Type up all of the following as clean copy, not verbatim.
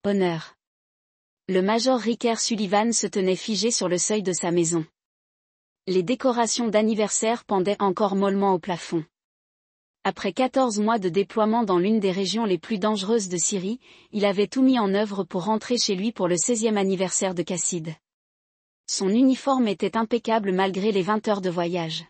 Honneur. Le major Ricker Sullivan se tenait figé sur le seuil de sa maison. Les décorations d'anniversaire pendaient encore mollement au plafond. Après 14 mois de déploiement dans l'une des régions les plus dangereuses de Syrie, il avait tout mis en œuvre pour rentrer chez lui pour le 16e anniversaire de Casside. Son uniforme était impeccable malgré les 20 heures de voyage.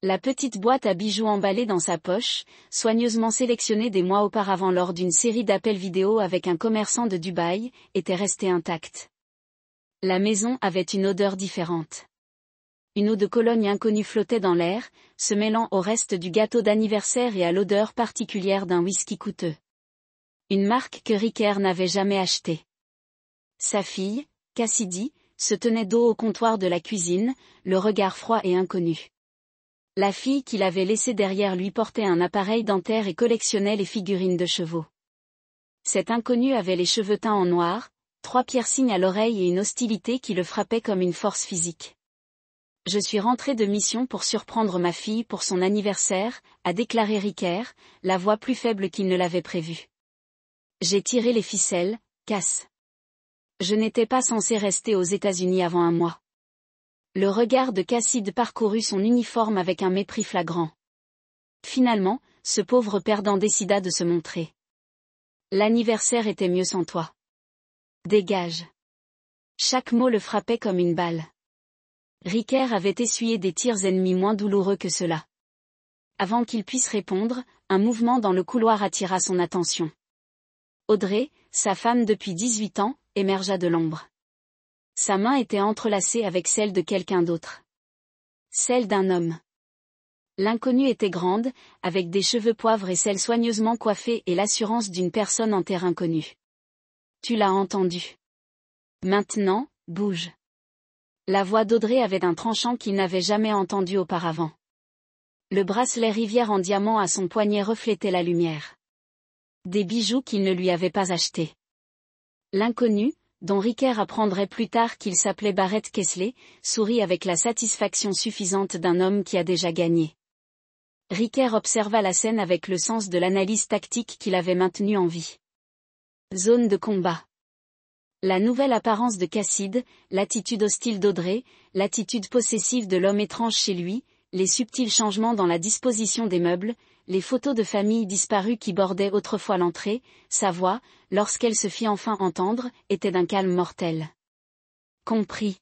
La petite boîte à bijoux emballée dans sa poche, soigneusement sélectionnée des mois auparavant lors d'une série d'appels vidéo avec un commerçant de Dubaï, était restée intacte. La maison avait une odeur différente. Une eau de Cologne inconnue flottait dans l'air, se mêlant au reste du gâteau d'anniversaire et à l'odeur particulière d'un whisky coûteux. Une marque que Ricker n'avait jamais achetée. Sa fille, Cassidy, se tenait dos au comptoir de la cuisine, le regard froid et inconnu. La fille qu'il avait laissée derrière lui portait un appareil dentaire et collectionnait les figurines de chevaux. Cet inconnu avait les cheveux teints en noir, 3 piercings à l'oreille et une hostilité qui le frappait comme une force physique. « Je suis rentré de mission pour surprendre ma fille pour son anniversaire », a déclaré Ricker, la voix plus faible qu'il ne l'avait prévu. « J'ai tiré les ficelles, Cass. Je n'étais pas censé rester aux États-Unis avant un mois. » Le regard de Casside parcourut son uniforme avec un mépris flagrant. Finalement, ce pauvre perdant décida de se montrer. « L'anniversaire était mieux sans toi. Dégage. » Chaque mot le frappait comme une balle. Ricker avait essuyé des tirs ennemis moins douloureux que cela. Avant qu'il puisse répondre, un mouvement dans le couloir attira son attention. Audrey, sa femme depuis 18 ans, émergea de l'ombre. Sa main était entrelacée avec celle de quelqu'un d'autre. Celle d'un homme. L'inconnue était grande, avec des cheveux poivre et celles soigneusement coiffées et l'assurance d'une personne en terre inconnue. « Tu l'as entendu. Maintenant, bouge. » La voix d'Audrey avait un tranchant qu'il n'avait jamais entendu auparavant. Le bracelet rivière en diamant à son poignet reflétait la lumière. Des bijoux qu'il ne lui avait pas achetés. L'inconnu, dont Ricker apprendrait plus tard qu'il s'appelait Barrett Kessley, sourit avec la satisfaction suffisante d'un homme qui a déjà gagné. Ricker observa la scène avec le sens de l'analyse tactique qu'il avait maintenu en vie. Zone de combat. La nouvelle apparence de Casside, l'attitude hostile d'Audrey, l'attitude possessive de l'homme étrange chez lui, les subtils changements dans la disposition des meubles, les photos de famille disparues qui bordaient autrefois l'entrée, sa voix, lorsqu'elle se fit enfin entendre, était d'un calme mortel. Compris.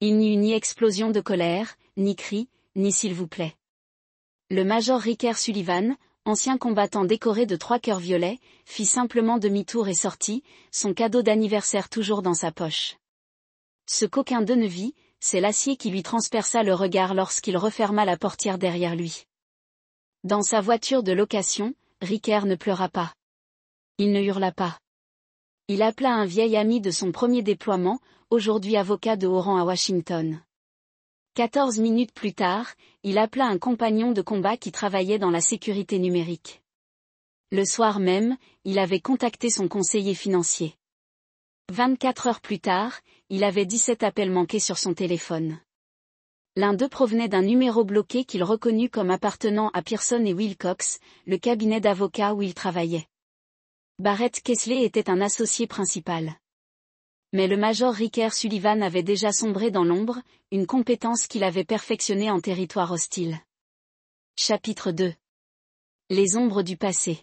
Il n'y eut ni explosion de colère, ni cri, ni s'il vous plaît. Le major Ricker Sullivan, ancien combattant décoré de 3 cœurs violets, fit simplement demi-tour et sortit, son cadeau d'anniversaire toujours dans sa poche. Ce qu'aucun d'eux ne vit, c'est l'acier qui lui transperça le regard lorsqu'il referma la portière derrière lui. Dans sa voiture de location, Ricker ne pleura pas. Il ne hurla pas. Il appela un vieil ami de son premier déploiement, aujourd'hui avocat de haut rang à Washington. 14 minutes plus tard, il appela un compagnon de combat qui travaillait dans la sécurité numérique. Le soir même, il avait contacté son conseiller financier. 24 heures plus tard, il avait 17 appels manqués sur son téléphone. L'un d'eux provenait d'un numéro bloqué qu'il reconnut comme appartenant à Pearson et Wilcox, le cabinet d'avocats où il travaillait. Barrett Kessley était un associé principal. Mais le major Ricker Sullivan avait déjà sombré dans l'ombre, une compétence qu'il avait perfectionnée en territoire hostile. Chapitre 2. Les ombres du passé.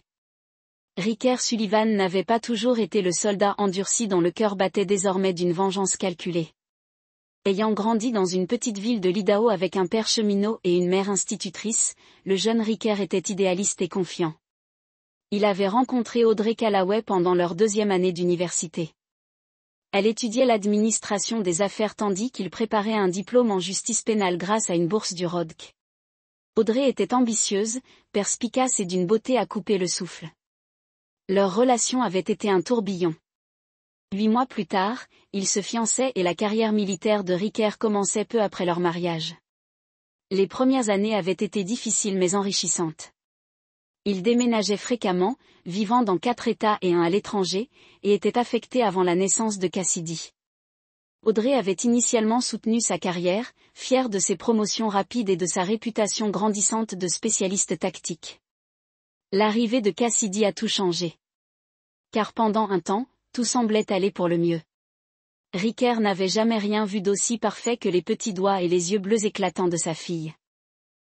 Ricker Sullivan n'avait pas toujours été le soldat endurci dont le cœur battait désormais d'une vengeance calculée. Ayant grandi dans une petite ville de l'Idaho avec un père cheminot et une mère institutrice, le jeune Ricker était idéaliste et confiant. Il avait rencontré Audrey Callaway pendant leur 2e année d'université. Elle étudiait l'administration des affaires tandis qu'il préparait un diplôme en justice pénale grâce à une bourse du Rodc. Audrey était ambitieuse, perspicace et d'une beauté à couper le souffle. Leur relation avait été un tourbillon. 8 mois plus tard, ils se fiançaient et la carrière militaire de Ricker commençait peu après leur mariage. Les premières années avaient été difficiles mais enrichissantes. Il déménageait fréquemment, vivant dans 4 États et un à l'étranger, et était affecté avant la naissance de Cassidy. Audrey avait initialement soutenu sa carrière, fière de ses promotions rapides et de sa réputation grandissante de spécialiste tactique. L'arrivée de Cassidy a tout changé. Car pendant un temps, tout semblait aller pour le mieux. Ricker n'avait jamais rien vu d'aussi parfait que les petits doigts et les yeux bleus éclatants de sa fille.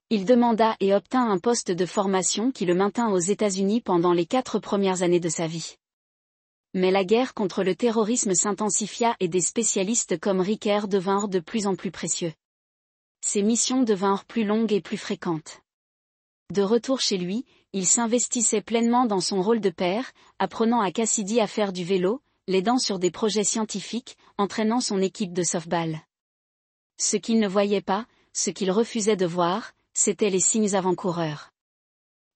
Il demanda et obtint un poste de formation qui le maintint aux États-Unis pendant les 4 premières années de sa vie. Mais la guerre contre le terrorisme s'intensifia et des spécialistes comme Ricker devinrent de plus en plus précieux. Ses missions devinrent plus longues et plus fréquentes. De retour chez lui, il s'investissait pleinement dans son rôle de père, apprenant à Cassidy à faire du vélo, l'aidant sur des projets scientifiques, entraînant son équipe de softball. Ce qu'il ne voyait pas, ce qu'il refusait de voir, c'étaient les signes avant-coureurs.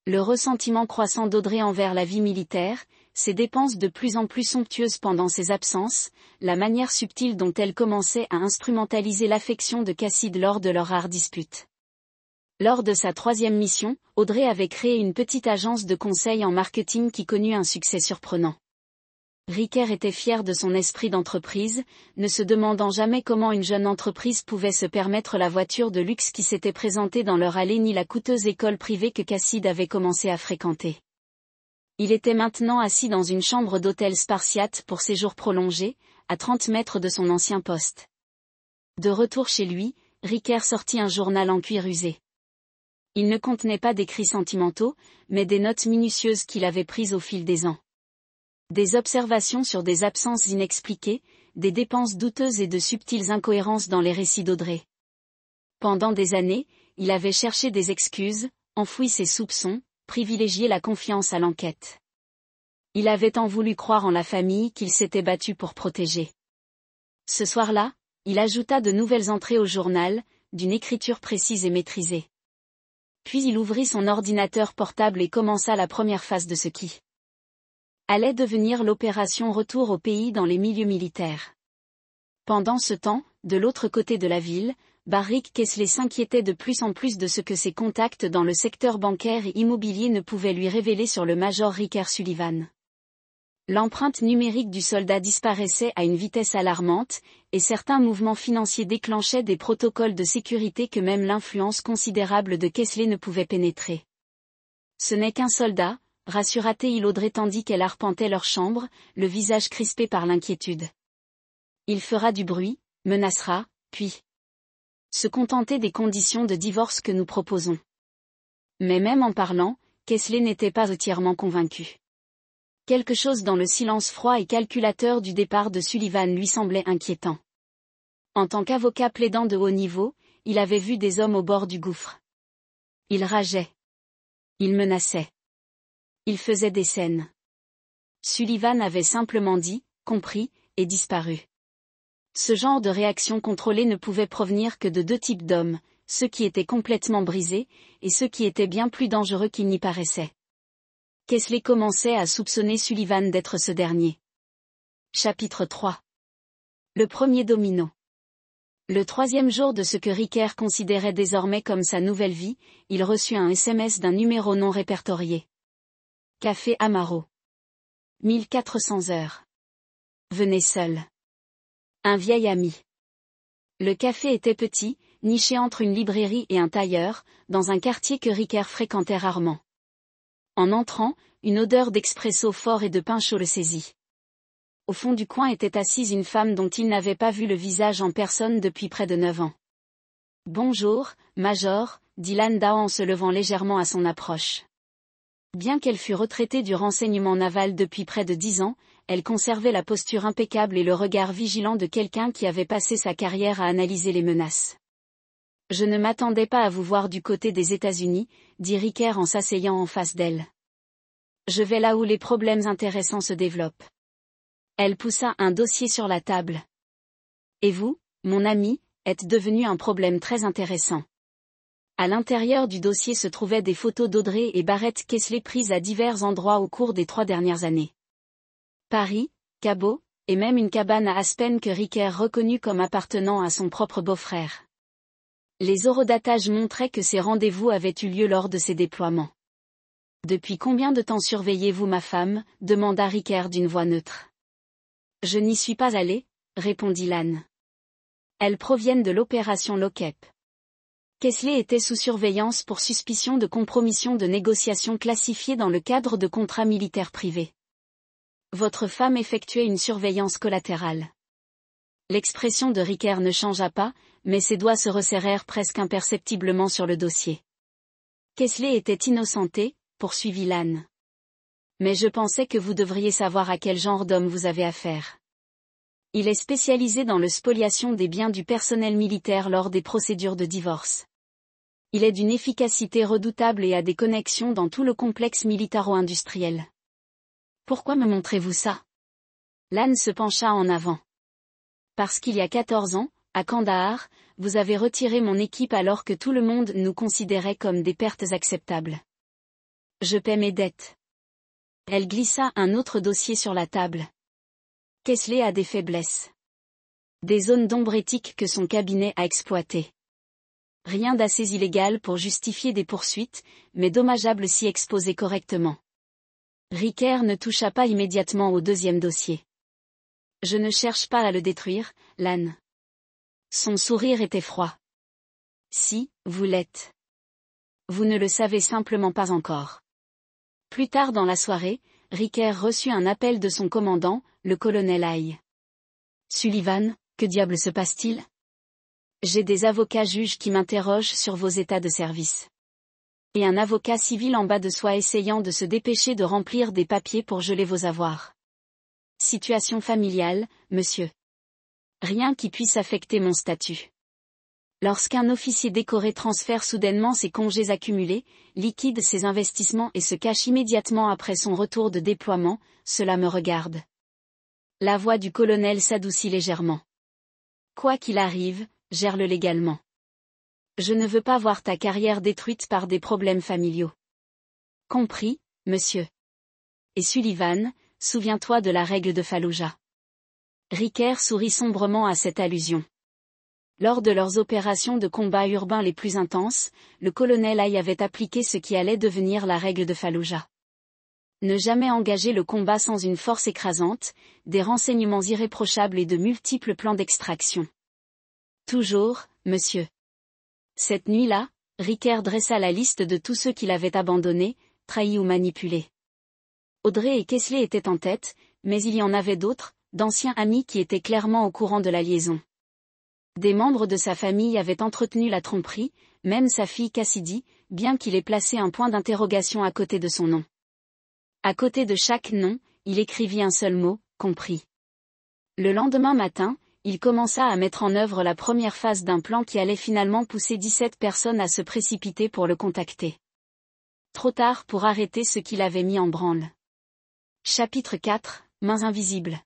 Le ressentiment croissant d'Audrey envers la vie militaire, ses dépenses de plus en plus somptueuses pendant ses absences, la manière subtile dont elle commençait à instrumentaliser l'affection de Cassidy lors de leur rare dispute. Lors de sa 3e mission, Audrey avait créé une petite agence de conseil en marketing qui connut un succès surprenant. Ricker était fier de son esprit d'entreprise, ne se demandant jamais comment une jeune entreprise pouvait se permettre la voiture de luxe qui s'était présentée dans leur allée ni la coûteuse école privée que Cassidy avait commencé à fréquenter. Il était maintenant assis dans une chambre d'hôtel spartiate pour séjours prolongés, à 30 mètres de son ancien poste. De retour chez lui, Ricker sortit un journal en cuir usé. Il ne contenait pas d'écrits sentimentaux, mais des notes minutieuses qu'il avait prises au fil des ans. Des observations sur des absences inexpliquées, des dépenses douteuses et de subtiles incohérences dans les récits d'Audrey. Pendant des années, il avait cherché des excuses, enfoui ses soupçons, privilégié la confiance à l'enquête. Il avait tant voulu croire en la famille qu'il s'était battu pour protéger. Ce soir-là, il ajouta de nouvelles entrées au journal, d'une écriture précise et maîtrisée. Puis il ouvrit son ordinateur portable et commença la première phase de ce qui allait devenir l'opération Retour au pays dans les milieux militaires. Pendant ce temps, de l'autre côté de la ville, Barrick Kessley s'inquiétait de plus en plus de ce que ses contacts dans le secteur bancaire et immobilier ne pouvaient lui révéler sur le major Ricker Sullivan. L'empreinte numérique du soldat disparaissait à une vitesse alarmante, et certains mouvements financiers déclenchaient des protocoles de sécurité que même l'influence considérable de Kessley ne pouvait pénétrer. Ce n'est qu'un soldat, rassura-t-il Audrey tandis qu'elle arpentait leur chambre, le visage crispé par l'inquiétude. Il fera du bruit, menacera, puis se contenter des conditions de divorce que nous proposons. Mais même en parlant, Kessley n'était pas entièrement convaincu. Quelque chose dans le silence froid et calculateur du départ de Sullivan lui semblait inquiétant. En tant qu'avocat plaidant de haut niveau, il avait vu des hommes au bord du gouffre. Il rageait. Il menaçait. Il faisait des scènes. Sullivan avait simplement dit, compris, et disparu. Ce genre de réaction contrôlée ne pouvait provenir que de 2 types d'hommes, ceux qui étaient complètement brisés, et ceux qui étaient bien plus dangereux qu'ils n'y paraissaient. Kessley commençait à soupçonner Sullivan d'être ce dernier. Chapitre 3. Le premier domino. Le 3e jour de ce que Ricker considérait désormais comme sa nouvelle vie, il reçut un SMS d'un numéro non répertorié. Café Amaro. 1400 heures. Venez seul. Un vieil ami. Le café était petit, niché entre une librairie et un tailleur, dans un quartier que Ricker fréquentait rarement. En entrant, une odeur d'expresso fort et de pain chaud le saisit. Au fond du coin était assise une femme dont il n'avait pas vu le visage en personne depuis près de 9 ans. « Bonjour, Major », dit Landau en se levant légèrement à son approche. Bien qu'elle fût retraitée du renseignement naval depuis près de 10 ans, elle conservait la posture impeccable et le regard vigilant de quelqu'un qui avait passé sa carrière à analyser les menaces. « Je ne m'attendais pas à vous voir du côté des États-Unis, dit Ricker en s'asseyant en face d'elle. Je vais là où les problèmes intéressants se développent. Elle poussa un dossier sur la table. Et vous, mon ami, êtes devenu un problème très intéressant. À l'intérieur du dossier se trouvaient des photos d'Audrey et Barrett Kessley prises à divers endroits au cours des 3 dernières années. Paris, Cabo, et même une cabane à Aspen que Ricker reconnut comme appartenant à son propre beau-frère. Les horodatages montraient que ces rendez-vous avaient eu lieu lors de ces déploiements. « Depuis combien de temps surveillez-vous ma femme » demanda Ricker d'une voix neutre. « Je n'y suis pas allé, » répondit Lan. « Elles proviennent de l'opération Lockheed. » Kessley était sous surveillance pour suspicion de compromission de négociations classifiées dans le cadre de contrats militaires privés. Votre femme effectuait une surveillance collatérale. L'expression de Ricker ne changea pas, mais ses doigts se resserrèrent presque imperceptiblement sur le dossier. Kesley était innocenté, poursuivit Lan. Mais je pensais que vous devriez savoir à quel genre d'homme vous avez affaire. Il est spécialisé dans le spoliation des biens du personnel militaire lors des procédures de divorce. Il est d'une efficacité redoutable et a des connexions dans tout le complexe militaro-industriel. Pourquoi me montrez-vous ça? Lan se pencha en avant. Parce qu'il y a 14 ans, à Kandahar, vous avez retiré mon équipe alors que tout le monde nous considérait comme des pertes acceptables. Je paie mes dettes. Elle glissa un autre dossier sur la table. Kesley a des faiblesses. Des zones d'ombre éthiques que son cabinet a exploitées. Rien d'assez illégal pour justifier des poursuites, mais dommageable si exposé correctement. Ricker ne toucha pas immédiatement au deuxième dossier. Je ne cherche pas à le détruire, Lan. Son sourire était froid. Si, vous l'êtes. Vous ne le savez simplement pas encore. Plus tard dans la soirée, Ricker reçut un appel de son commandant, le colonel Hay. Sullivan, que diable se passe-t-il? J'ai des avocats juges qui m'interrogent sur vos états de service. Et un avocat civil en bas de soi essayant de se dépêcher de remplir des papiers pour geler vos avoirs. Situation familiale, monsieur. Rien qui puisse affecter mon statut. Lorsqu'un officier décoré transfère soudainement ses congés accumulés, liquide ses investissements et se cache immédiatement après son retour de déploiement, cela me regarde. La voix du colonel s'adoucit légèrement. Quoi qu'il arrive, gère-le légalement. Je ne veux pas voir ta carrière détruite par des problèmes familiaux. Compris, monsieur. Et Sullivan, souviens-toi de la règle de Fallujah. Ricker sourit sombrement à cette allusion. Lors de leurs opérations de combat urbain les plus intenses, le colonel Hay avait appliqué ce qui allait devenir la règle de Fallujah. Ne jamais engager le combat sans une force écrasante, des renseignements irréprochables et de multiples plans d'extraction. Toujours, monsieur. Cette nuit-là, Ricker dressa la liste de tous ceux qu'il avait abandonnés, trahis ou manipulés. Audrey et Kesley étaient en tête, mais il y en avait d'autres, d'anciens amis qui étaient clairement au courant de la liaison. Des membres de sa famille avaient entretenu la tromperie, même sa fille Cassidy, bien qu'il ait placé un point d'interrogation à côté de son nom. À côté de chaque nom, il écrivit un seul mot, compris. Le lendemain matin, il commença à mettre en œuvre la première phase d'un plan qui allait finalement pousser 17 personnes à se précipiter pour le contacter. Trop tard pour arrêter ce qu'il avait mis en branle. Chapitre 4, Mains invisibles.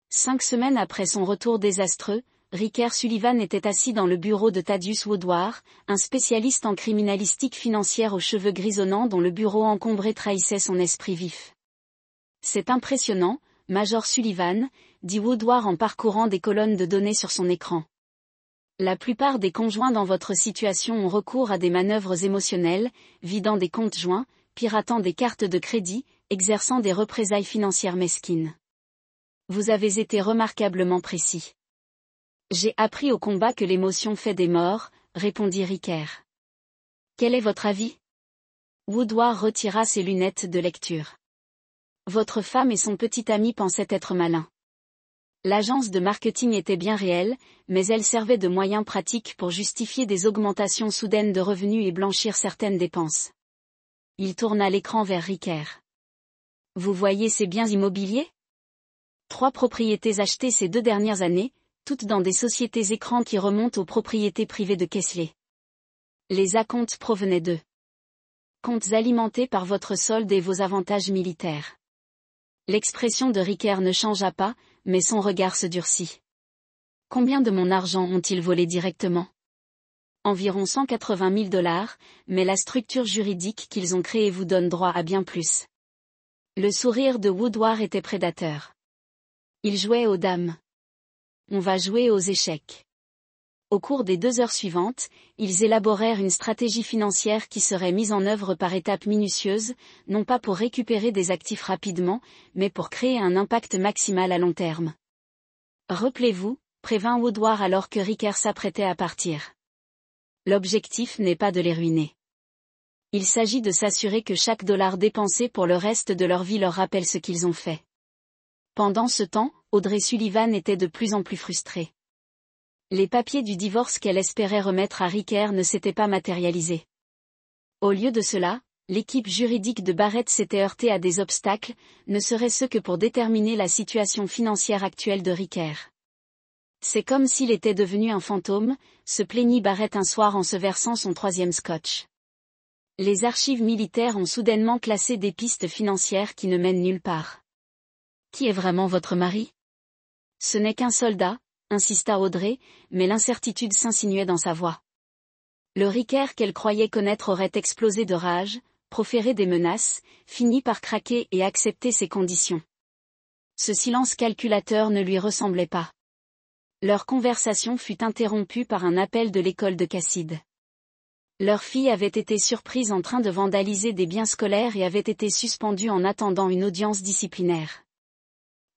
5 semaines après son retour désastreux, Ricker Sullivan était assis dans le bureau de Thaddeus Woodward, un spécialiste en criminalistique financière aux cheveux grisonnants dont le bureau encombré trahissait son esprit vif. C'est impressionnant, Major Sullivan, dit Woodward en parcourant des colonnes de données sur son écran. La plupart des conjoints dans votre situation ont recours à des manœuvres émotionnelles, vidant des comptes joints, piratant des cartes de crédit, exerçant des représailles financières mesquines. Vous avez été remarquablement précis. J'ai appris au combat que l'émotion fait des morts, répondit Ricker. Quel est votre avis? Woodward retira ses lunettes de lecture. Votre femme et son petit ami pensaient être malins. L'agence de marketing était bien réelle, mais elle servait de moyen pratique pour justifier des augmentations soudaines de revenus et blanchir certaines dépenses. Il tourna l'écran vers Ricker. Vous voyez ces biens immobiliers? 3 propriétés achetées ces 2 dernières années, toutes dans des sociétés écrans qui remontent aux propriétés privées de Kesley. Les acomptes provenaient d'eux. Comptes alimentés par votre solde et vos avantages militaires. L'expression de Ricker ne changea pas, mais son regard se durcit. Combien de mon argent ont-ils volé directement? Environ 180 000 $, mais la structure juridique qu'ils ont créée vous donne droit à bien plus. Le sourire de Woodward était prédateur. Il jouait aux dames. On va jouer aux échecs. Au cours des 2 heures suivantes, ils élaborèrent une stratégie financière qui serait mise en œuvre par étapes minutieuses, non pas pour récupérer des actifs rapidement, mais pour créer un impact maximal à long terme. Rappelez-vous, prévint Woodward alors que Ricker s'apprêtait à partir. L'objectif n'est pas de les ruiner. Il s'agit de s'assurer que chaque dollar dépensé pour le reste de leur vie leur rappelle ce qu'ils ont fait. Pendant ce temps, Audrey Sullivan était de plus en plus frustrée. Les papiers du divorce qu'elle espérait remettre à Ricker ne s'étaient pas matérialisés. Au lieu de cela, l'équipe juridique de Barrett s'était heurtée à des obstacles, ne serait-ce que pour déterminer la situation financière actuelle de Ricker. C'est comme s'il était devenu un fantôme, se plaignit Barrett un soir en se versant son 3e scotch. Les archives militaires ont soudainement classé des pistes financières qui ne mènent nulle part. Qui est vraiment votre mari? Ce n'est qu'un soldat, insista Audrey, mais l'incertitude s'insinuait dans sa voix. Le Ricker qu'elle croyait connaître aurait explosé de rage, proféré des menaces, fini par craquer et accepter ses conditions. Ce silence calculateur ne lui ressemblait pas. Leur conversation fut interrompue par un appel de l'école de Casside. Leur fille avait été surprise en train de vandaliser des biens scolaires et avait été suspendue en attendant une audience disciplinaire.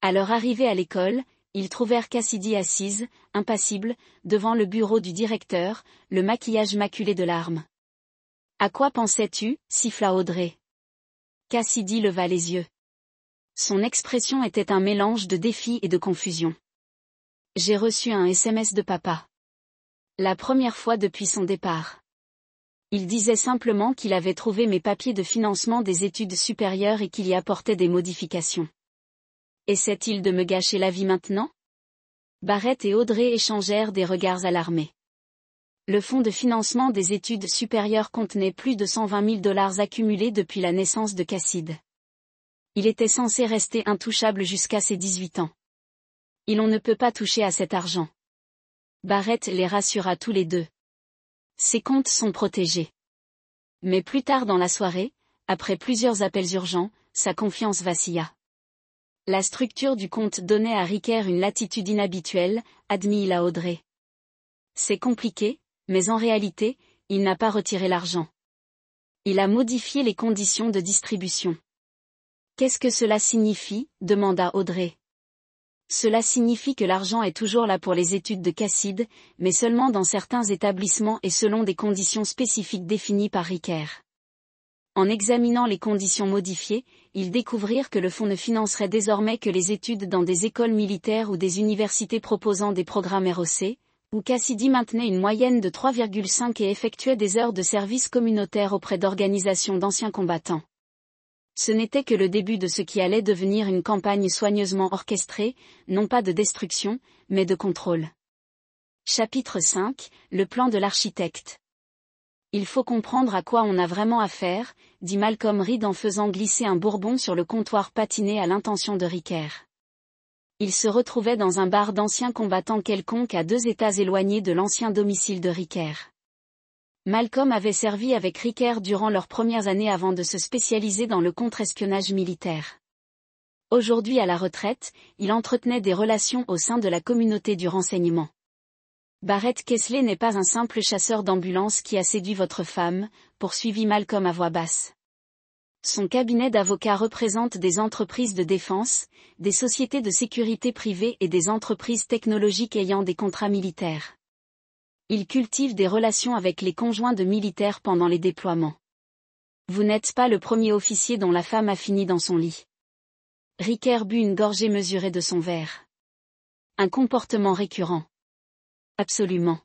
À leur arrivée à l'école, ils trouvèrent Cassidy assise, impassible, devant le bureau du directeur, le maquillage maculé de larmes. « À quoi pensais-tu » siffla Audrey. Cassidy leva les yeux. Son expression était un mélange de défi et de confusion. « J'ai reçu un SMS de papa. La première fois depuis son départ. Il disait simplement qu'il avait trouvé mes papiers de financement des études supérieures et qu'il y apportait des modifications. Essaie-t-il de me gâcher la vie maintenant? Barrett et Audrey échangèrent des regards alarmés. Le fonds de financement des études supérieures contenait plus de 120 000 $ accumulés depuis la naissance de Casside. Il était censé rester intouchable jusqu'à ses 18 ans. Et on ne peut pas toucher à cet argent. Barrett les rassura tous les deux. Ses comptes sont protégés. Mais plus tard dans la soirée, après plusieurs appels urgents, sa confiance vacilla. La structure du compte donnait à Ricker une latitude inhabituelle, admit à Audrey. C'est compliqué, mais en réalité, il n'a pas retiré l'argent. Il a modifié les conditions de distribution. Qu'est-ce que cela signifie? Demanda Audrey. Cela signifie que l'argent est toujours là pour les études de Casside, mais seulement dans certains établissements et selon des conditions spécifiques définies par Ricker. En examinant les conditions modifiées, ils découvrirent que le fonds ne financerait désormais que les études dans des écoles militaires ou des universités proposant des programmes ROC, où Cassidy maintenait une moyenne de 3,5 et effectuait des heures de service communautaire auprès d'organisations d'anciens combattants. Ce n'était que le début de ce qui allait devenir une campagne soigneusement orchestrée, non pas de destruction, mais de contrôle. Chapitre 5, le plan de l'architecte. Il faut comprendre à quoi on a vraiment affaire, dit Malcolm Reed en faisant glisser un bourbon sur le comptoir patiné à l'intention de Ricker. Il se retrouvait dans un bar d'anciens combattants quelconque à 2 états éloignés de l'ancien domicile de Ricker. Malcolm avait servi avec Ricker durant leurs premières années avant de se spécialiser dans le contre-espionnage militaire. Aujourd'hui à la retraite, il entretenait des relations au sein de la communauté du renseignement. Barrett Kessley n'est pas un simple chasseur d'ambulance qui a séduit votre femme, poursuivit Malcolm à voix basse. Son cabinet d'avocats représente des entreprises de défense, des sociétés de sécurité privée et des entreprises technologiques ayant des contrats militaires. Il cultive des relations avec les conjoints de militaires pendant les déploiements. Vous n'êtes pas le premier officier dont la femme a fini dans son lit. Ricker but une gorgée mesurée de son verre. Un comportement récurrent. Absolument.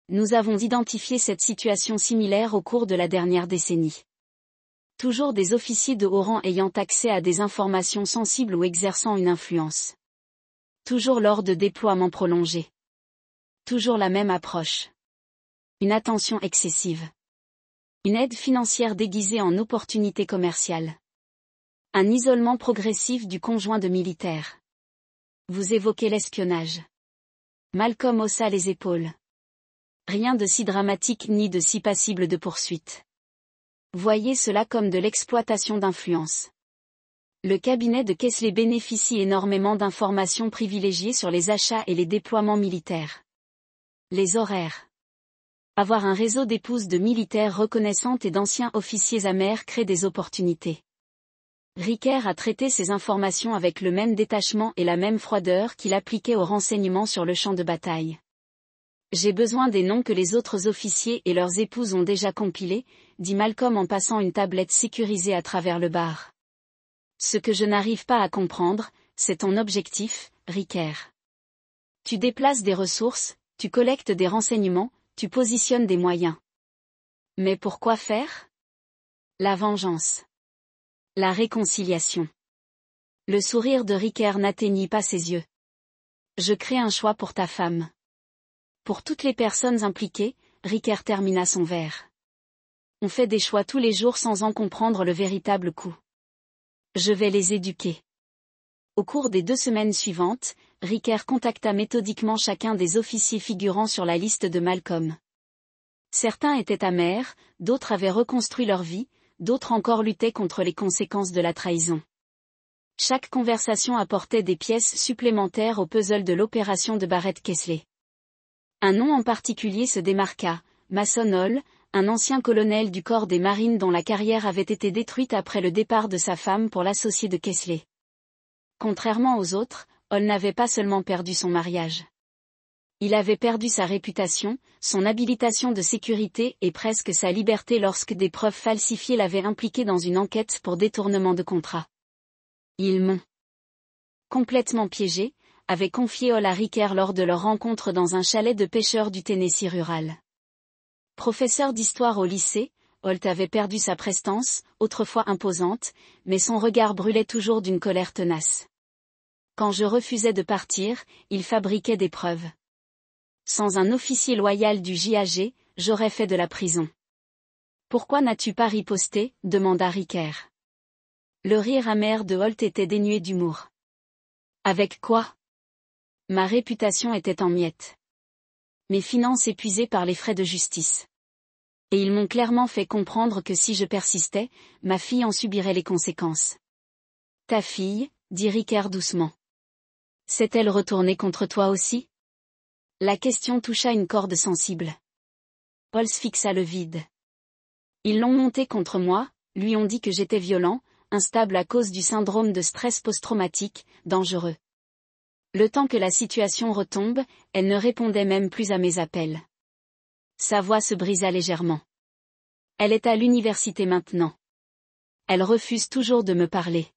Nous avons identifié cette situation similaire au cours de la dernière décennie. Toujours des officiers de haut rang ayant accès à des informations sensibles ou exerçant une influence. Toujours lors de déploiements prolongés. Toujours la même approche. Une attention excessive. Une aide financière déguisée en opportunité commerciale. Un isolement progressif du conjoint de militaire. Vous évoquez l'espionnage. Malcolm haussa les épaules. Rien de si dramatique ni de si passible de poursuite. Voyez cela comme de l'exploitation d'influence. Le cabinet de Kessley bénéficie énormément d'informations privilégiées sur les achats et les déploiements militaires. Les horaires. Avoir un réseau d'épouses de militaires reconnaissantes et d'anciens officiers amers crée des opportunités. Ricker a traité ces informations avec le même détachement et la même froideur qu'il appliquait aux renseignements sur le champ de bataille. J'ai besoin des noms que les autres officiers et leurs épouses ont déjà compilés, dit Malcolm en passant une tablette sécurisée à travers le bar. Ce que je n'arrive pas à comprendre, c'est ton objectif, Ricker. Tu déplaces des ressources, tu collectes des renseignements, tu positionnes des moyens. Mais pourquoi faire? La vengeance. La réconciliation. Le sourire de Ricker n'atteignit pas ses yeux. Je crée un choix pour ta femme. Pour toutes les personnes impliquées, Ricker termina son verre. On fait des choix tous les jours sans en comprendre le véritable coût. Je vais les éduquer. Au cours des 2 semaines suivantes, Ricker contacta méthodiquement chacun des officiers figurant sur la liste de Malcolm. Certains étaient amers, d'autres avaient reconstruit leur vie, d'autres encore luttaient contre les conséquences de la trahison. Chaque conversation apportait des pièces supplémentaires au puzzle de l'opération de Barrett Kessley. Un nom en particulier se démarqua, Mason Hall, un ancien colonel du corps des marines dont la carrière avait été détruite après le départ de sa femme pour l'associé de Kessley. Contrairement aux autres, Hall n'avait pas seulement perdu son mariage. Il avait perdu sa réputation, son habilitation de sécurité et presque sa liberté lorsque des preuves falsifiées l'avaient impliqué dans une enquête pour détournement de contrat. Ils m'ont complètement piégé, avait confié Hall à Ricker lors de leur rencontre dans un chalet de pêcheurs du Tennessee rural. Professeur d'histoire au lycée, Holt avait perdu sa prestance, autrefois imposante, mais son regard brûlait toujours d'une colère tenace. Quand je refusais de partir, il fabriquait des preuves. Sans un officier loyal du JAG, j'aurais fait de la prison. Pourquoi n'as-tu pas riposté? Demanda Ricker. Le rire amer de Holt était dénué d'humour. Avec quoi? Ma réputation était en miettes. Mes finances épuisées par les frais de justice. Et ils m'ont clairement fait comprendre que si je persistais, ma fille en subirait les conséquences. Ta fille, dit Ricker doucement. S'est-elle retournée contre toi aussi? La question toucha une corde sensible. Paul fixa le vide. Ils l'ont monté contre moi, lui ont dit que j'étais violent, instable à cause du syndrome de stress post-traumatique, dangereux. Le temps que la situation retombe, elle ne répondait même plus à mes appels. Sa voix se brisa légèrement. Elle est à l'université maintenant. Elle refuse toujours de me parler.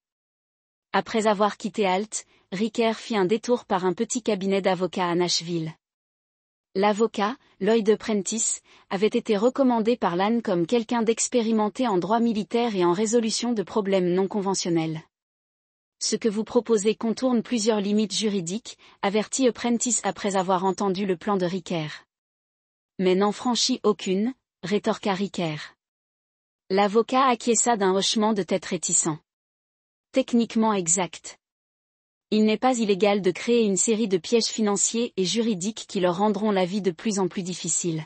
Après avoir quitté Alt, Ricker fit un détour par un petit cabinet d'avocats à Nashville. L'avocat, Lloyd Prentice, avait été recommandé par l'AN comme quelqu'un d'expérimenté en droit militaire et en résolution de problèmes non conventionnels. Ce que vous proposez contourne plusieurs limites juridiques, avertit Prentice après avoir entendu le plan de Ricker. Mais n'en franchit aucune, rétorqua Ricker. L'avocat acquiesça d'un hochement de tête réticent. Techniquement exact. Il n'est pas illégal de créer une série de pièges financiers et juridiques qui leur rendront la vie de plus en plus difficile.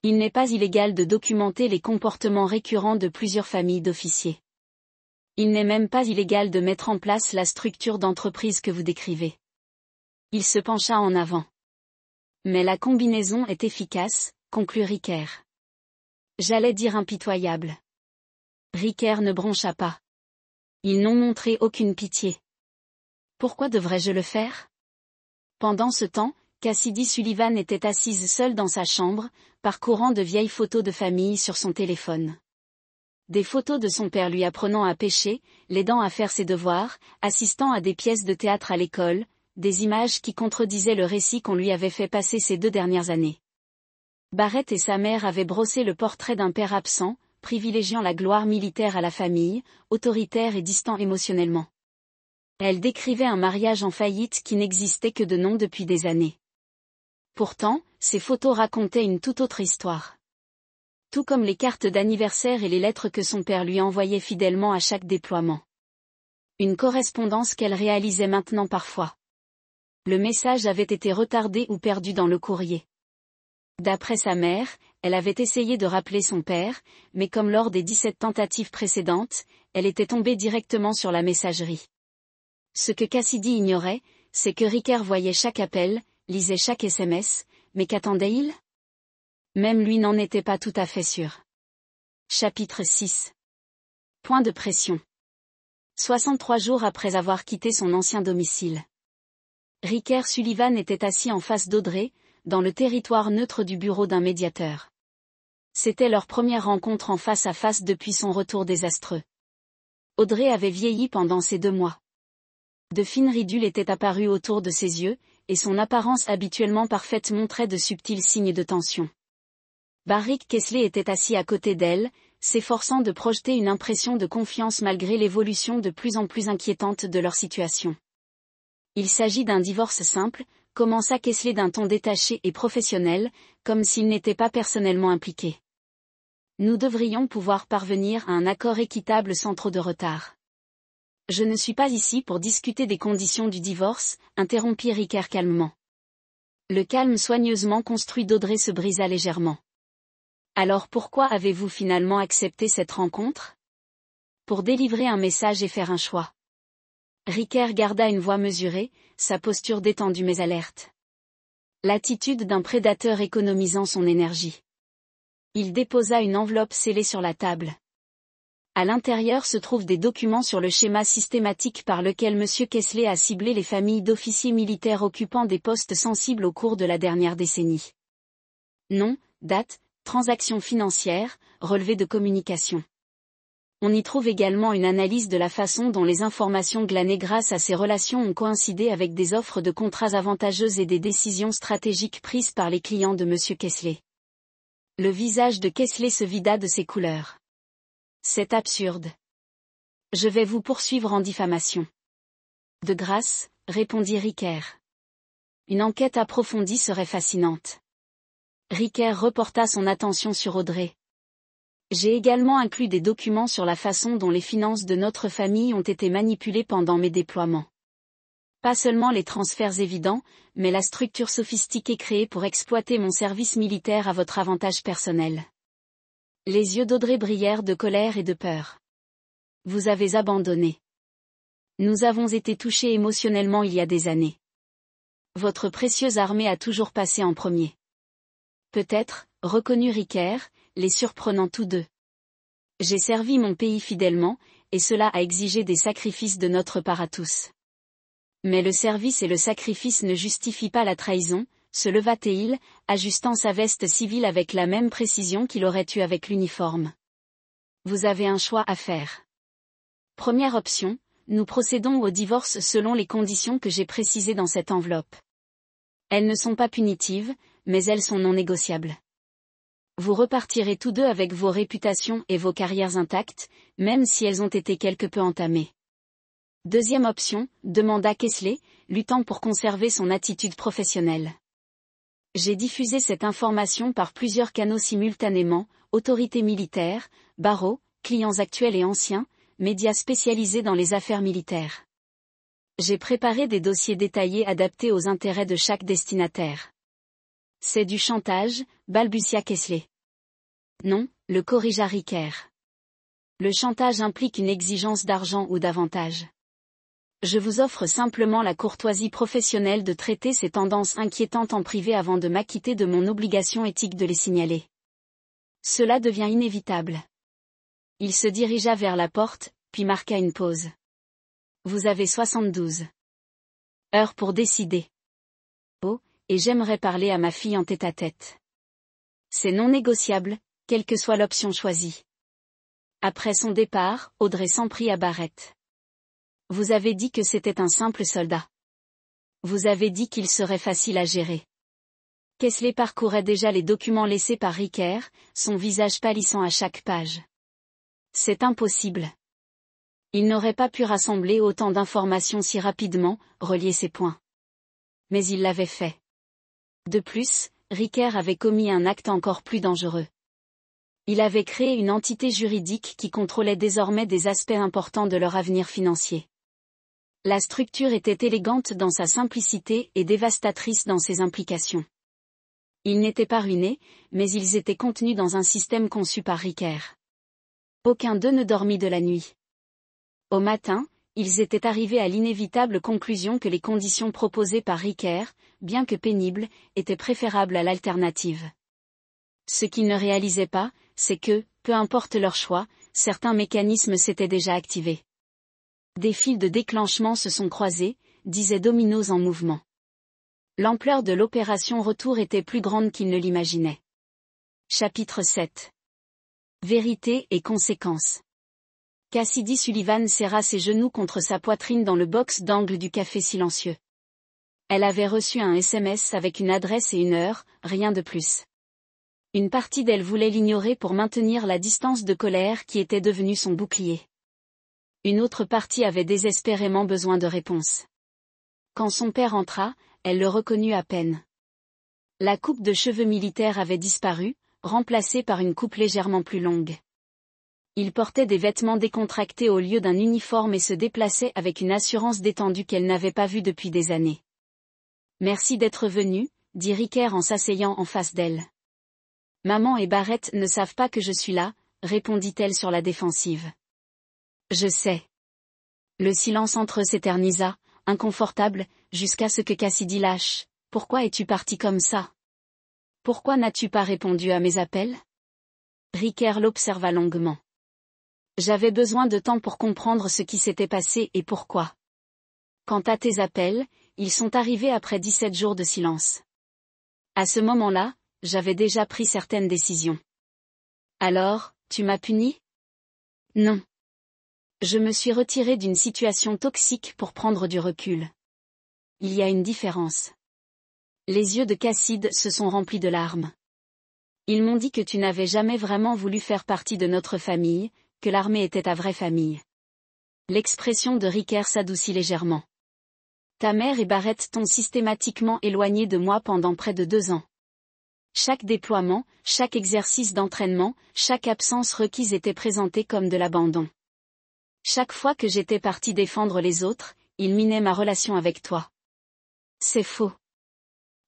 Il n'est pas illégal de documenter les comportements récurrents de plusieurs familles d'officiers. Il n'est même pas illégal de mettre en place la structure d'entreprise que vous décrivez. Il se pencha en avant. Mais la combinaison est efficace, conclut Ricker. J'allais dire impitoyable. Ricker ne broncha pas. Ils n'ont montré aucune pitié. Pourquoi devrais-je le faire? Pendant ce temps, Cassidy Sullivan était assise seule dans sa chambre, parcourant de vieilles photos de famille sur son téléphone. Des photos de son père lui apprenant à pêcher, l'aidant à faire ses devoirs, assistant à des pièces de théâtre à l'école, des images qui contredisaient le récit qu'on lui avait fait passer ces 2 dernières années. Barrett et sa mère avaient brossé le portrait d'un père absent, privilégiant la gloire militaire à la famille, autoritaire et distant émotionnellement. Elle décrivait un mariage en faillite qui n'existait que de nom depuis des années. Pourtant, ces photos racontaient une toute autre histoire. Tout comme les cartes d'anniversaire et les lettres que son père lui envoyait fidèlement à chaque déploiement. Une correspondance qu'elle réalisait maintenant parfois. Le message avait été retardé ou perdu dans le courrier. D'après sa mère, elle avait essayé de rappeler son père, mais comme lors des 17 tentatives précédentes, elle était tombée directement sur la messagerie. Ce que Cassidy ignorait, c'est que Ricker voyait chaque appel, lisait chaque SMS, mais qu'attendait-il? Même lui n'en était pas tout à fait sûr. Chapitre 6. Point de pression. 63 jours après avoir quitté son ancien domicile. Ricker Sullivan était assis en face d'Audrey, dans le territoire neutre du bureau d'un médiateur. C'était leur première rencontre en face à face depuis son retour désastreux. Audrey avait vieilli pendant ces 2 mois. De fines ridules étaient apparues autour de ses yeux, et son apparence habituellement parfaite montrait de subtils signes de tension. Barrick Kessler était assis à côté d'elle, s'efforçant de projeter une impression de confiance malgré l'évolution de plus en plus inquiétante de leur situation. Il s'agit d'un divorce simple, commença Kessler d'un ton détaché et professionnel, comme s'il n'était pas personnellement impliqué. Nous devrions pouvoir parvenir à un accord équitable sans trop de retard. Je ne suis pas ici pour discuter des conditions du divorce, interrompit Ricker calmement. Le calme soigneusement construit d'Audrey se brisa légèrement. Alors pourquoi avez-vous finalement accepté cette rencontre? Pour délivrer un message et faire un choix. Ricker garda une voix mesurée, sa posture détendue mais alerte. L'attitude d'un prédateur économisant son énergie. Il déposa une enveloppe scellée sur la table. À l'intérieur se trouvent des documents sur le schéma systématique par lequel M. Kessler a ciblé les familles d'officiers militaires occupant des postes sensibles au cours de la dernière décennie. Nom, date, transactions financières, relevé de communication. On y trouve également une analyse de la façon dont les informations glanées grâce à ces relations ont coïncidé avec des offres de contrats avantageuses et des décisions stratégiques prises par les clients de M. Kessler. Le visage de Kessler se vida de ses couleurs. C'est absurde. Je vais vous poursuivre en diffamation. De grâce, répondit Ricker. Une enquête approfondie serait fascinante. Ricker reporta son attention sur Audrey. J'ai également inclus des documents sur la façon dont les finances de notre famille ont été manipulées pendant mes déploiements. Pas seulement les transferts évidents, mais la structure sophistiquée créée pour exploiter mon service militaire à votre avantage personnel. Les yeux d'Audrey brillèrent de colère et de peur. Vous avez abandonné. Nous avons été touchés émotionnellement il y a des années. Votre précieuse armée a toujours passé en premier. Peut-être, reconnut Ricker, les surprenant tous deux. J'ai servi mon pays fidèlement, et cela a exigé des sacrifices de notre part à tous. Mais le service et le sacrifice ne justifient pas la trahison, se leva-t-il, ajustant sa veste civile avec la même précision qu'il aurait eue avec l'uniforme. Vous avez un choix à faire. Première option, nous procédons au divorce selon les conditions que j'ai précisées dans cette enveloppe. Elles ne sont pas punitives, mais elles sont non négociables. Vous repartirez tous deux avec vos réputations et vos carrières intactes, même si elles ont été quelque peu entamées. Deuxième option, demanda Kessler, luttant pour conserver son attitude professionnelle. J'ai diffusé cette information par plusieurs canaux simultanément, autorités militaires, barreaux, clients actuels et anciens, médias spécialisés dans les affaires militaires. J'ai préparé des dossiers détaillés adaptés aux intérêts de chaque destinataire. C'est du chantage, balbutia Kessler. Non, le corrigea Ricker. Le chantage implique une exigence d'argent ou d'avantage. Je vous offre simplement la courtoisie professionnelle de traiter ces tendances inquiétantes en privé avant de m'acquitter de mon obligation éthique de les signaler. Cela devient inévitable. Il se dirigea vers la porte, puis marqua une pause. Vous avez 72 heures pour décider. Oh, et j'aimerais parler à ma fille en tête-à-tête. C'est non négociable, quelle que soit l'option choisie. Après son départ, Audrey s'en prit à Barrett. Vous avez dit que c'était un simple soldat. Vous avez dit qu'il serait facile à gérer. Kessler parcourait déjà les documents laissés par Ricker, son visage pâlissant à chaque page. C'est impossible. Il n'aurait pas pu rassembler autant d'informations si rapidement, relier ces points. Mais il l'avait fait. De plus, Ricker avait commis un acte encore plus dangereux. Il avait créé une entité juridique qui contrôlait désormais des aspects importants de leur avenir financier. La structure était élégante dans sa simplicité et dévastatrice dans ses implications. Ils n'étaient pas ruinés, mais ils étaient contenus dans un système conçu par Ricker. Aucun d'eux ne dormit de la nuit. Au matin, ils étaient arrivés à l'inévitable conclusion que les conditions proposées par Ricker, bien que pénibles, étaient préférables à l'alternative. Ce qu'ils ne réalisaient pas, c'est que, peu importe leur choix, certains mécanismes s'étaient déjà activés. Des fils de déclenchement se sont croisés, disaient Dominos en mouvement. L'ampleur de l'opération retour était plus grande qu'ils ne l'imaginaient. Chapitre 7. Vérité et conséquences. Cassidy Sullivan serra ses genoux contre sa poitrine dans le box d'angle du café silencieux. Elle avait reçu un SMS avec une adresse et une heure, rien de plus. Une partie d'elle voulait l'ignorer pour maintenir la distance de colère qui était devenue son bouclier. Une autre partie avait désespérément besoin de réponse. Quand son père entra, elle le reconnut à peine. La coupe de cheveux militaire avait disparu, remplacée par une coupe légèrement plus longue. Il portait des vêtements décontractés au lieu d'un uniforme et se déplaçait avec une assurance détendue qu'elle n'avait pas vue depuis des années. « Merci d'être venu », dit Ricker en s'asseyant en face d'elle. « Maman et Barrett ne savent pas que je suis là », répondit-elle sur la défensive. « Je sais. » Le silence entre eux s'éternisa, inconfortable, jusqu'à ce que Cassidy lâche. « Pourquoi es-tu parti comme ça ? Pourquoi n'as-tu pas répondu à mes appels ?» Ricker l'observa longuement. J'avais besoin de temps pour comprendre ce qui s'était passé et pourquoi. Quant à tes appels, ils sont arrivés après 17 jours de silence. À ce moment-là, j'avais déjà pris certaines décisions. Alors, tu m'as puni ? Non. Je me suis retiré d'une situation toxique pour prendre du recul. Il y a une différence. Les yeux de Cassidy se sont remplis de larmes. Ils m'ont dit que tu n'avais jamais vraiment voulu faire partie de notre famille, que l'armée était ta vraie famille. L'expression de Ricker s'adoucit légèrement. Ta mère et Barrett t'ont systématiquement éloigné de moi pendant près de 2 ans. Chaque déploiement, chaque exercice d'entraînement, chaque absence requise était présentée comme de l'abandon. Chaque fois que j'étais parti défendre les autres, ils minaient ma relation avec toi. C'est faux.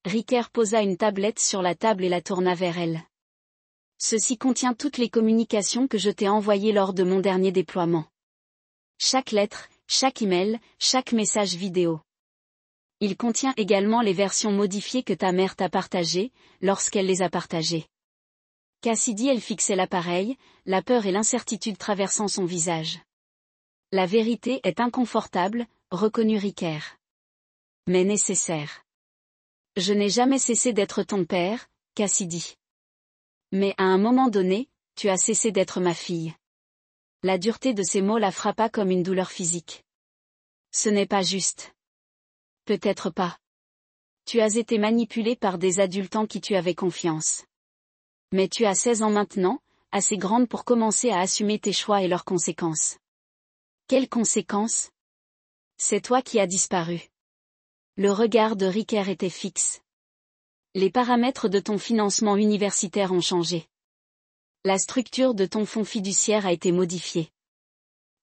Ricker posa une tablette sur la table et la tourna vers elle. Ceci contient toutes les communications que je t'ai envoyées lors de mon dernier déploiement. Chaque lettre, chaque email, chaque message vidéo. Il contient également les versions modifiées que ta mère t'a partagées, lorsqu'elle les a partagées. Cassidy elle fixait l'appareil, la peur et l'incertitude traversant son visage. La vérité est inconfortable, reconnut Ricker. Mais nécessaire. Je n'ai jamais cessé d'être ton père, Cassidy. Mais à un moment donné, tu as cessé d'être ma fille. La dureté de ces mots la frappa comme une douleur physique. Ce n'est pas juste. Peut-être pas. Tu as été manipulé par des adultes en qui tu avais confiance. Mais tu as 16 ans maintenant, assez grande pour commencer à assumer tes choix et leurs conséquences. Quelles conséquences ? C'est toi qui as disparu. Le regard de Ricker était fixe. Les paramètres de ton financement universitaire ont changé. La structure de ton fonds fiduciaire a été modifiée.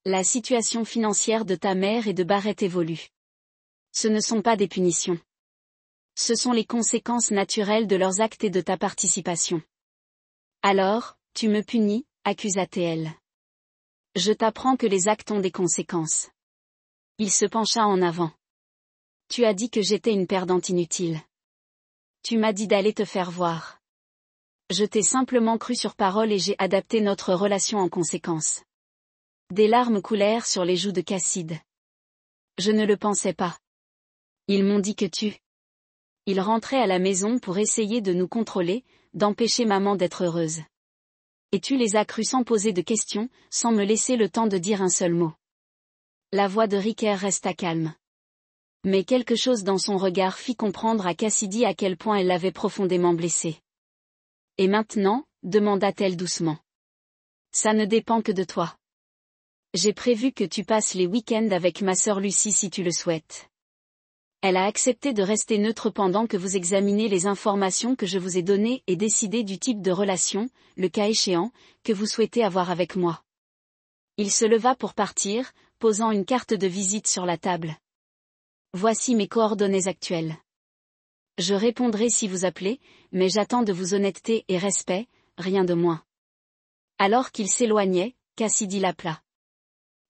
La situation financière de ta mère et de Barrett évolue. Ce ne sont pas des punitions. Ce sont les conséquences naturelles de leurs actes et de ta participation. Alors, tu me punis, accusa-t-elle. Je t'apprends que les actes ont des conséquences. Il se pencha en avant. Tu as dit que j'étais une perdante inutile. Tu m'as dit d'aller te faire voir. Je t'ai simplement cru sur parole et j'ai adapté notre relation en conséquence. Des larmes coulèrent sur les joues de Cassidy. Je ne le pensais pas. Ils m'ont dit que tu... Ils rentraient à la maison pour essayer de nous contrôler, d'empêcher maman d'être heureuse. Et tu les as crus sans poser de questions, sans me laisser le temps de dire un seul mot. La voix de Ricker resta calme. Mais quelque chose dans son regard fit comprendre à Cassidy à quel point elle l'avait profondément blessée. « Et maintenant ?» demanda-t-elle doucement. « Ça ne dépend que de toi. J'ai prévu que tu passes les week-ends avec ma sœur Lucie si tu le souhaites. » Elle a accepté de rester neutre pendant que vous examinez les informations que je vous ai données et décider du type de relation, le cas échéant, que vous souhaitez avoir avec moi. Il se leva pour partir, posant une carte de visite sur la table. Voici mes coordonnées actuelles. Je répondrai si vous appelez, mais j'attends de vous honnêteté et respect, rien de moins. Alors qu'il s'éloignait, Cassidy l'appela.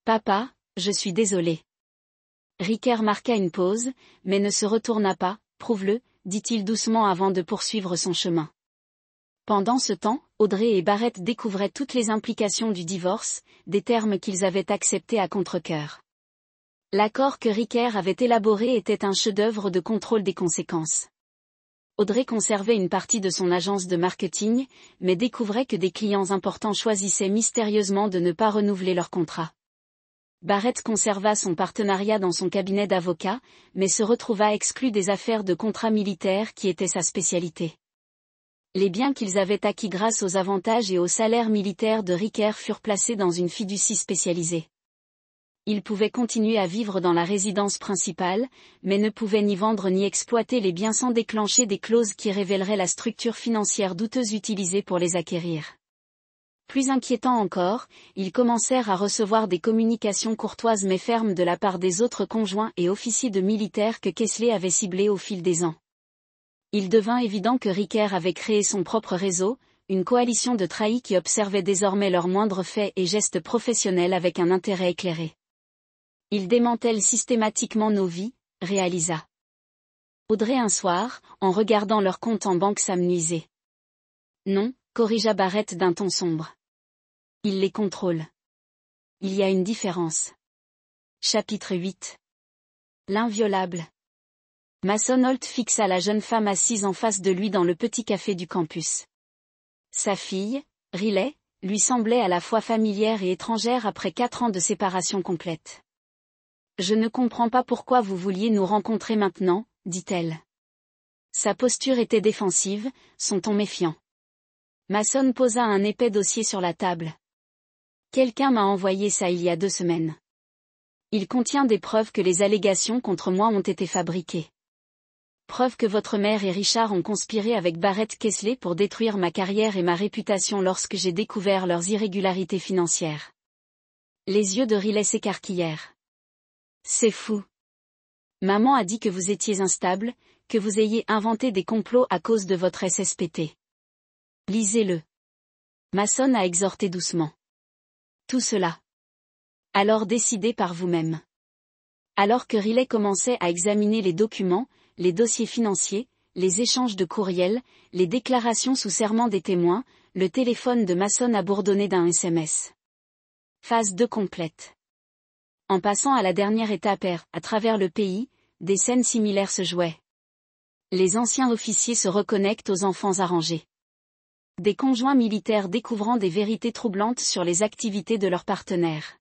Papa, je suis désolé. Ricker marqua une pause, mais ne se retourna pas, prouve-le, dit-il doucement avant de poursuivre son chemin. Pendant ce temps, Audrey et Barrett découvraient toutes les implications du divorce, des termes qu'ils avaient acceptés à contre-cœur. L'accord que Ricker avait élaboré était un chef-d'œuvre de contrôle des conséquences. Audrey conservait une partie de son agence de marketing, mais découvrait que des clients importants choisissaient mystérieusement de ne pas renouveler leur contrat. Barrett conserva son partenariat dans son cabinet d'avocat, mais se retrouva exclu des affaires de contrats militaires qui étaient sa spécialité. Les biens qu'ils avaient acquis grâce aux avantages et aux salaires militaires de Ricker furent placés dans une fiducie spécialisée. Il pouvait continuer à vivre dans la résidence principale, mais ne pouvait ni vendre ni exploiter les biens sans déclencher des clauses qui révéleraient la structure financière douteuse utilisée pour les acquérir. Plus inquiétant encore, ils commencèrent à recevoir des communications courtoises mais fermes de la part des autres conjoints et officiers de militaires que Kessler avait ciblés au fil des ans. Il devint évident que Ricker avait créé son propre réseau, une coalition de trahis qui observait désormais leurs moindres faits et gestes professionnels avec un intérêt éclairé. Il démantèle systématiquement nos vies, réalisa Audrey un soir, en regardant leur compte en banque s'amenuiser. Non, corrigea Barrett d'un ton sombre. Il les contrôle. Il y a une différence. Chapitre 8. L'inviolable. Mason Holt fixa la jeune femme assise en face de lui dans le petit café du campus. Sa fille, Riley, lui semblait à la fois familière et étrangère après 4 ans de séparation complète. « Je ne comprends pas pourquoi vous vouliez nous rencontrer maintenant, » dit-elle. Sa posture était défensive, son ton méfiant. Mason posa un épais dossier sur la table. « Quelqu'un m'a envoyé ça il y a 2 semaines. Il contient des preuves que les allégations contre moi ont été fabriquées. Preuve que votre mère et Richard ont conspiré avec Barrett Kessler pour détruire ma carrière et ma réputation lorsque j'ai découvert leurs irrégularités financières. » Les yeux de Riley s'écarquillèrent. C'est fou. Maman a dit que vous étiez instable, que vous ayez inventé des complots à cause de votre SSPT. Lisez-le. Mason a exhorté doucement. Tout cela. Alors décidez par vous-même. Alors que Riley commençait à examiner les documents, les dossiers financiers, les échanges de courriels, les déclarations sous serment des témoins, le téléphone de Mason a bourdonné d'un SMS. Phase 2 complète. En passant à la dernière étape à travers le pays, des scènes similaires se jouaient. Les anciens officiers se reconnectent aux enfants arrangés. Des conjoints militaires découvrant des vérités troublantes sur les activités de leurs partenaires.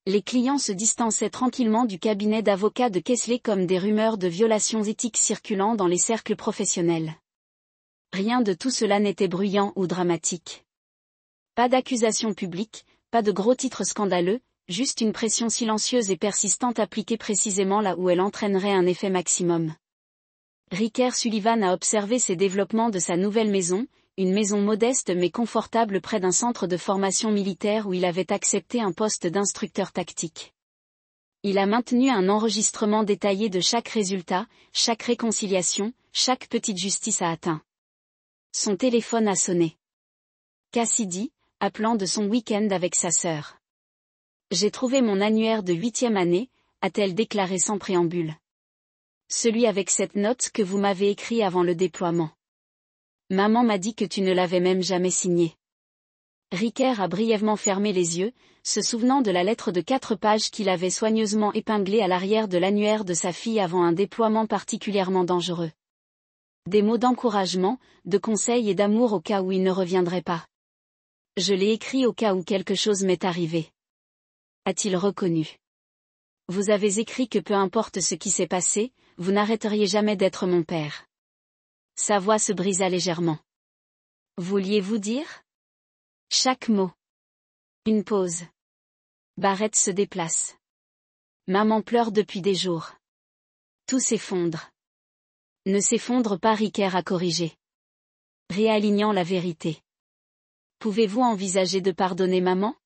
Les clients se distançaient tranquillement du cabinet d'avocats de Kessler comme des rumeurs de violations éthiques circulant dans les cercles professionnels. Rien de tout cela n'était bruyant ou dramatique. Pas d'accusations publiques, pas de gros titres scandaleux, juste une pression silencieuse et persistante appliquée précisément là où elle entraînerait un effet maximum. Ricker Sullivan a observé ces développements de sa nouvelle maison, une maison modeste mais confortable près d'un centre de formation militaire où il avait accepté un poste d'instructeur tactique. Il a maintenu un enregistrement détaillé de chaque résultat, chaque réconciliation, chaque petite justice à atteint. Son téléphone a sonné. Cassidy, appelant de son week-end avec sa sœur. J'ai trouvé mon annuaire de 8e année, a-t-elle déclaré sans préambule. Celui avec cette note que vous m'avez écrit avant le déploiement. Maman m'a dit que tu ne l'avais même jamais signé. Ricker a brièvement fermé les yeux, se souvenant de la lettre de 4 pages qu'il avait soigneusement épinglée à l'arrière de l'annuaire de sa fille avant un déploiement particulièrement dangereux. Des mots d'encouragement, de conseil et d'amour au cas où il ne reviendrait pas. Je l'ai écrit au cas où quelque chose m'est arrivé. A-t-il reconnu. Vous avez écrit que peu importe ce qui s'est passé, vous n'arrêteriez jamais d'être mon père. Sa voix se brisa légèrement. Vouliez-vous dire? Chaque mot. Une pause. Barrett se déplace. Maman pleure depuis des jours. Tout s'effondre. Ne s'effondre pas, Ricker a corrigé. Réalignant la vérité. Pouvez-vous envisager de pardonner maman?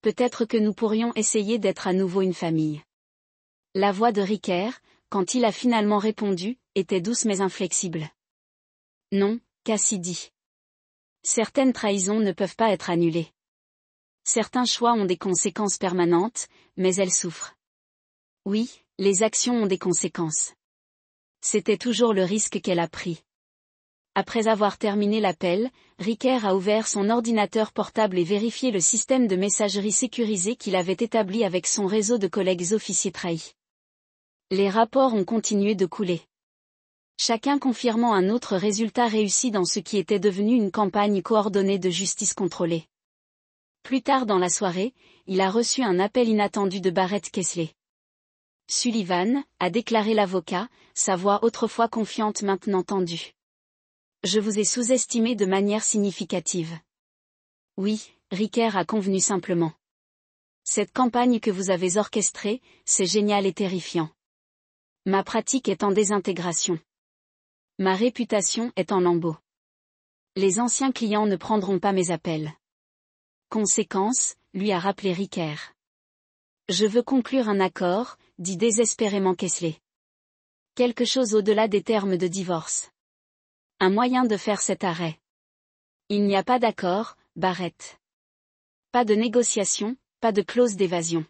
Peut-être que nous pourrions essayer d'être à nouveau une famille. La voix de Ricker, quand il a finalement répondu, était douce mais inflexible. Non, Cassidy. Certaines trahisons ne peuvent pas être annulées. Certains choix ont des conséquences permanentes, mais elles souffrent. Oui, les actions ont des conséquences. C'était toujours le risque qu'elle a pris. Après avoir terminé l'appel, Ricker a ouvert son ordinateur portable et vérifié le système de messagerie sécurisé qu'il avait établi avec son réseau de collègues officiers trahis. Les rapports ont continué de couler. Chacun confirmant un autre résultat réussi dans ce qui était devenu une campagne coordonnée de justice contrôlée. Plus tard dans la soirée, il a reçu un appel inattendu de Barrett Kessler. Sullivan, a déclaré l'avocat, sa voix autrefois confiante maintenant tendue. Je vous ai sous-estimé de manière significative. Oui, Ricker a convenu simplement. Cette campagne que vous avez orchestrée, c'est génial et terrifiant. Ma pratique est en désintégration. Ma réputation est en lambeaux. Les anciens clients ne prendront pas mes appels. Conséquence, lui a rappelé Ricker. Je veux conclure un accord, dit désespérément Kessler. Quelque chose au-delà des termes de divorce. Un moyen de faire cet arrêt. Il n'y a pas d'accord, Barrett. Pas de négociation, pas de clause d'évasion.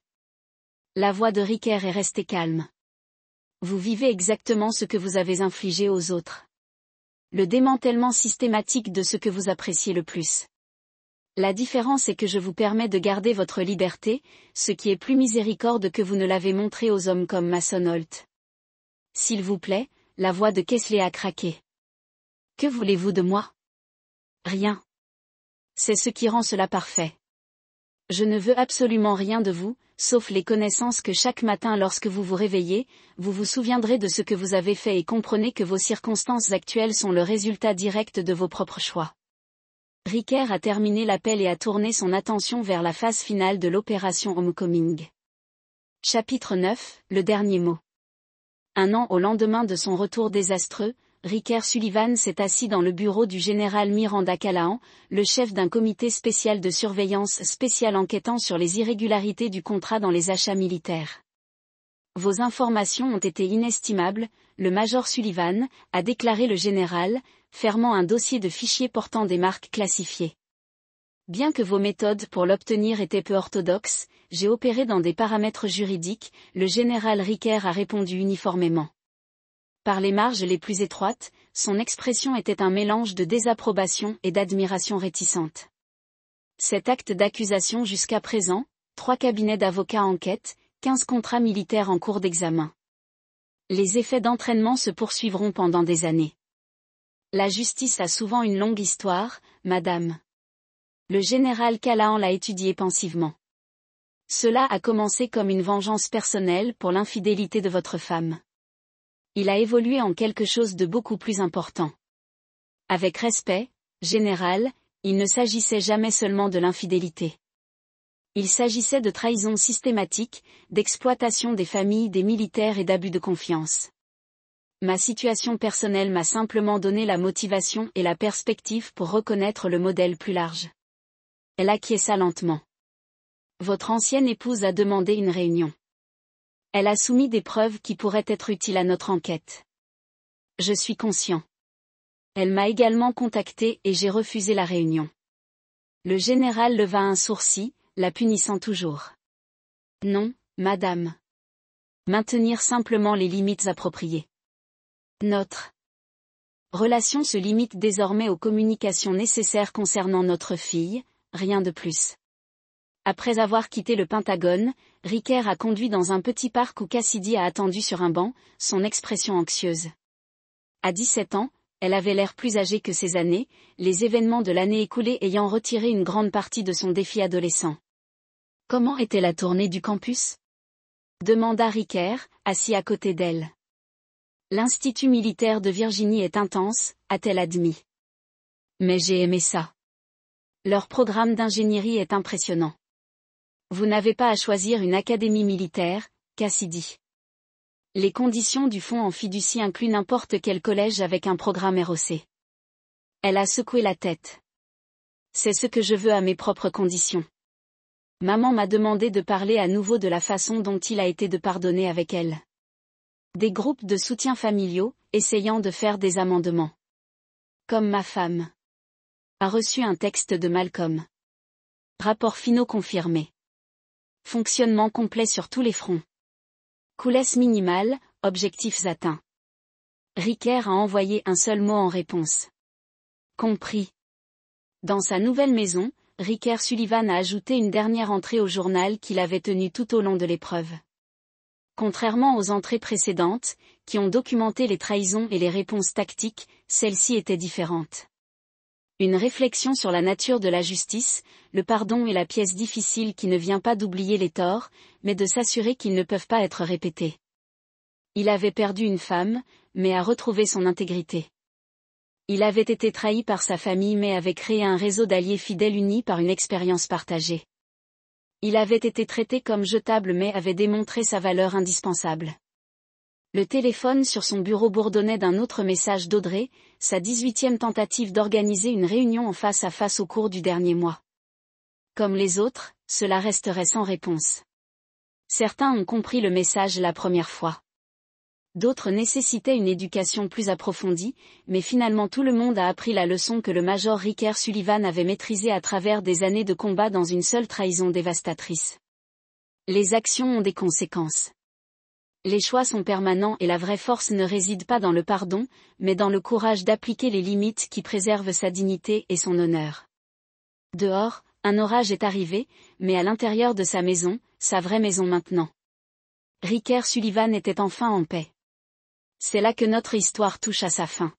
La voix de Ricker est restée calme. Vous vivez exactement ce que vous avez infligé aux autres. Le démantèlement systématique de ce que vous appréciez le plus. La différence est que je vous permets de garder votre liberté, ce qui est plus miséricorde que vous ne l'avez montré aux hommes comme Mason Holt. S'il vous plaît, la voix de Kessler a craqué. Que voulez-vous de moi? Rien. C'est ce qui rend cela parfait. Je ne veux absolument rien de vous, sauf les connaissances que chaque matin lorsque vous vous réveillez, vous vous souviendrez de ce que vous avez fait et comprenez que vos circonstances actuelles sont le résultat direct de vos propres choix. Ricker a terminé l'appel et a tourné son attention vers la phase finale de l'opération Homecoming. Chapitre 9, le dernier mot. Un an au lendemain de son retour désastreux, Ricker Sullivan s'est assis dans le bureau du général Miranda Callahan, le chef d'un comité spécial de surveillance spécial enquêtant sur les irrégularités du contrat dans les achats militaires. Vos informations ont été inestimables, le major Sullivan, a déclaré le général, fermant un dossier de fichiers portant des marques classifiées. Bien que vos méthodes pour l'obtenir étaient peu orthodoxes, j'ai opéré dans des paramètres juridiques, le général Ricker a répondu uniformément. Par les marges les plus étroites, son expression était un mélange de désapprobation et d'admiration réticente. Cet acte d'accusation jusqu'à présent, 3 cabinets d'avocats enquêtent, 15 contrats militaires en cours d'examen. Les effets d'entraînement se poursuivront pendant des années. La justice a souvent une longue histoire, madame. Le général Callahan l'a étudié pensivement. Cela a commencé comme une vengeance personnelle pour l'infidélité de votre femme. Il a évolué en quelque chose de beaucoup plus important. Avec respect, général, il ne s'agissait jamais seulement de l'infidélité. Il s'agissait de trahison systématique, d'exploitation des familles des militaires et d'abus de confiance. Ma situation personnelle m'a simplement donné la motivation et la perspective pour reconnaître le modèle plus large. Elle acquiesça lentement. Votre ancienne épouse a demandé une réunion. Elle a soumis des preuves qui pourraient être utiles à notre enquête. Je suis conscient. Elle m'a également contacté et j'ai refusé la réunion. Le général leva un sourcil, la punissant toujours. Non, madame. Maintenir simplement les limites appropriées. Notre relation se limite désormais aux communications nécessaires concernant notre fille, rien de plus. Après avoir quitté le Pentagone, Ricker a conduit dans un petit parc où Cassidy a attendu sur un banc, son expression anxieuse. À 17 ans, elle avait l'air plus âgée que ses années, les événements de l'année écoulée ayant retiré une grande partie de son défi adolescent. Comment était la tournée du campus? Demanda Ricker, assis à côté d'elle. L'Institut militaire de Virginie est intense, a-t-elle admis. Mais j'ai aimé ça. Leur programme d'ingénierie est impressionnant. Vous n'avez pas à choisir une académie militaire, Cassidy. Les conditions du fonds en fiducie incluent n'importe quel collège avec un programme ROC. Elle a secoué la tête. C'est ce que je veux à mes propres conditions. Maman m'a demandé de parler à nouveau de la façon dont il a été de pardonner avec elle. Des groupes de soutien familiaux, essayant de faire des amendements. Comme ma femme. A reçu un texte de Malcolm. Rapport finaux confirmé. Fonctionnement complet sur tous les fronts. Coulesse minimale, objectifs atteints. Ricker a envoyé un seul mot en réponse. Compris. Dans sa nouvelle maison, Ricker Sullivan a ajouté une dernière entrée au journal qu'il avait tenu tout au long de l'épreuve. Contrairement aux entrées précédentes, qui ont documenté les trahisons et les réponses tactiques, celle-ci était différente. Une réflexion sur la nature de la justice, le pardon est la pièce difficile qui ne vient pas d'oublier les torts, mais de s'assurer qu'ils ne peuvent pas être répétés. Il avait perdu une femme, mais a retrouvé son intégrité. Il avait été trahi par sa famille mais avait créé un réseau d'alliés fidèles unis par une expérience partagée. Il avait été traité comme jetable mais avait démontré sa valeur indispensable. Le téléphone sur son bureau bourdonnait d'un autre message d'Audrey, sa 18e tentative d'organiser une réunion en face à face au cours du dernier mois. Comme les autres, cela resterait sans réponse. Certains ont compris le message la première fois. D'autres nécessitaient une éducation plus approfondie, mais finalement tout le monde a appris la leçon que le major Ricker Sullivan avait maîtrisée à travers des années de combat dans une seule trahison dévastatrice. Les actions ont des conséquences. Les choix sont permanents et la vraie force ne réside pas dans le pardon, mais dans le courage d'appliquer les limites qui préservent sa dignité et son honneur. Dehors, un orage est arrivé, mais à l'intérieur de sa maison, sa vraie maison maintenant. Ricker Sullivan était enfin en paix. C'est là que notre histoire touche à sa fin.